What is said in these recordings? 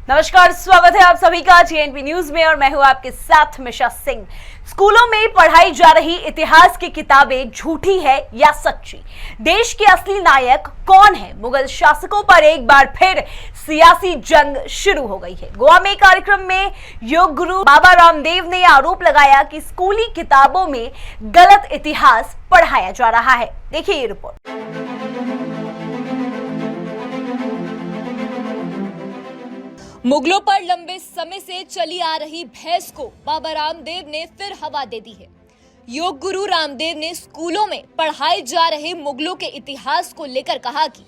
नमस्कार, स्वागत है आप सभी का TNP न्यूज में और मैं हूं आपके साथ मिशा सिंह। स्कूलों में पढ़ाई जा रही इतिहास की किताबें झूठी है या सच्ची? देश के असली नायक कौन है? मुगल शासकों पर एक बार फिर सियासी जंग शुरू हो गई है। गोवा में कार्यक्रम में योग गुरु बाबा रामदेव ने आरोप लगाया कि स्कूली किताबों में गलत इतिहास पढ़ाया जा रहा है। देखिए ये रिपोर्ट। मुगलों पर लंबे समय से चली आ रही बहस को बाबा रामदेव ने फिर हवा दे दी है। योग गुरु रामदेव ने स्कूलों में पढ़ाए जा रहे मुगलों के इतिहास को लेकर कहा कि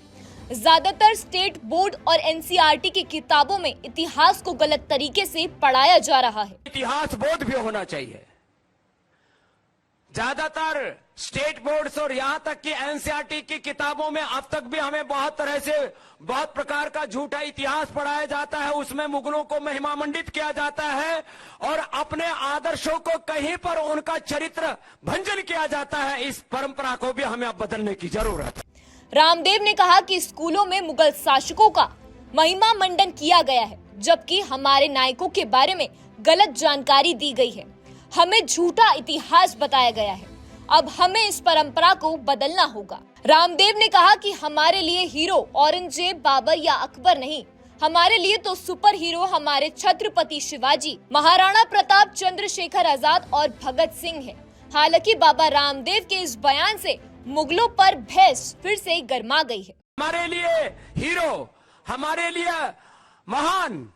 ज्यादातर स्टेट बोर्ड और एनसीईआरटी की किताबों में इतिहास को गलत तरीके से पढ़ाया जा रहा है। इतिहास बोध भी होना चाहिए। ज्यादातर स्टेट बोर्ड्स और यहां तक कि एनसीईआरटी की किताबों में अब तक भी हमें बहुत तरह से बहुत प्रकार का झूठा इतिहास पढ़ाया जाता है। उसमें मुगलों को महिमामंडित किया जाता है और अपने आदर्शों को कहीं पर उनका चरित्र भंजन किया जाता है। इस परंपरा को भी हमें अब बदलने की जरूरत है। रामदेव ने कहा कि स्कूलों में मुगल शासकों का महिमा मंडन किया गया है, जबकि हमारे नायकों के बारे में गलत जानकारी दी गई है। हमें झूठा इतिहास बताया गया है। अब हमें इस परंपरा को बदलना होगा। रामदेव ने कहा कि हमारे लिए हीरो औरंगजेब, बाबर या अकबर नहीं, हमारे लिए तो सुपर हीरो हमारे छत्रपति शिवाजी, महाराणा प्रताप, चंद्रशेखर आजाद और भगत सिंह है। हालांकि बाबा रामदेव के इस बयान से मुगलों पर बहस फिर से गर्मा गई है। हमारे लिए हीरो, हमारे लिए महान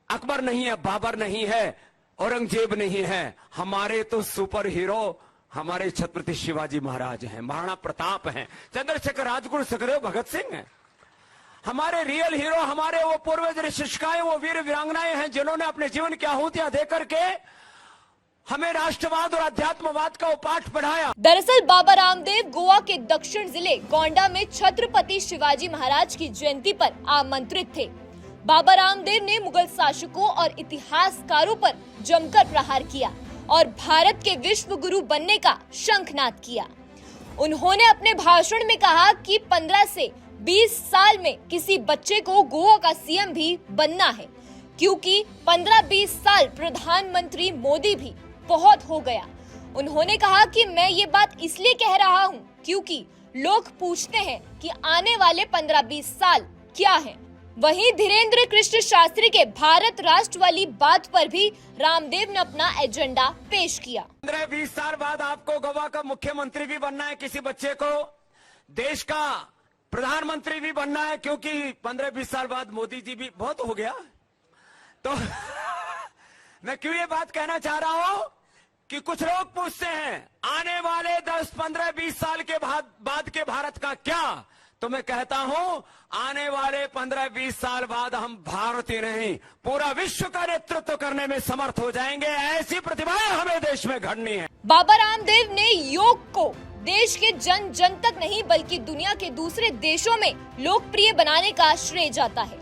अकबर नहीं है, बाबर नहीं है, औरंगजेब नहीं है, हमारे तो सुपर हीरो हमारे छत्रपति शिवाजी महाराज हैं, महाराणा प्रताप हैं, चंद्रशेखर, राजगुरु, सुखदेव, भगत सिंह हैं। हमारे रियल हीरो, हमारे वो पूर्वज ऋषिकाएं, वो वीर वीरांगनाएं हैं जिन्होंने अपने जीवन की आहुतियां दे करके हमें राष्ट्रवाद और अध्यात्मवाद का पाठ पढ़ाया। दरअसल बाबा रामदेव गोवा के दक्षिण जिले गोंडा में छत्रपति शिवाजी महाराज की जयंती पर आमंत्रित थे। बाबा रामदेव ने मुगल शासकों और इतिहासकारों पर जमकर प्रहार किया और भारत के विश्व गुरु बनने का शंखनाद किया। उन्होंने अपने भाषण में कहा कि 15 से 20 साल में किसी बच्चे को गोवा का सीएम भी बनना है, क्योंकि 15-20 साल प्रधानमंत्री मोदी भी बहुत हो गया। उन्होंने कहा कि मैं ये बात इसलिए कह रहा हूँ क्योंकि लोग पूछते हैं कि आने वाले 15-20 साल क्या है। वहीं धीरेन्द्र कृष्ण शास्त्री के भारत राष्ट्र वाली बात पर भी रामदेव ने अपना एजेंडा पेश किया। 15-20 साल बाद आपको गोवा का मुख्यमंत्री भी बनना है, किसी बच्चे को देश का प्रधानमंत्री भी बनना है, क्योंकि 15-20 साल बाद मोदी जी भी बहुत हो गया। तो मैं क्यों ये बात कहना चाह रहा हूं कि कुछ लोग पूछते हैं आने वाले 10, 15, 20 साल के बाद के भारत का क्या, तो मैं कहता हूं आने वाले 15-20 साल बाद हम भारत ही नहीं पूरा विश्व का नेतृत्व करने में समर्थ हो जाएंगे। ऐसी प्रतिभाएं हमें देश में घड़नी है। बाबा रामदेव ने योग को देश के जन जन तक नहीं बल्कि दुनिया के दूसरे देशों में लोकप्रिय बनाने का श्रेय जाता है।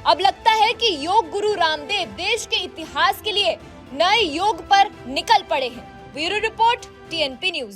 अब लगता है कि योग गुरु रामदेव देश के इतिहास के लिए नए योग पर निकल पड़े हैं। Bureau report, TNP news.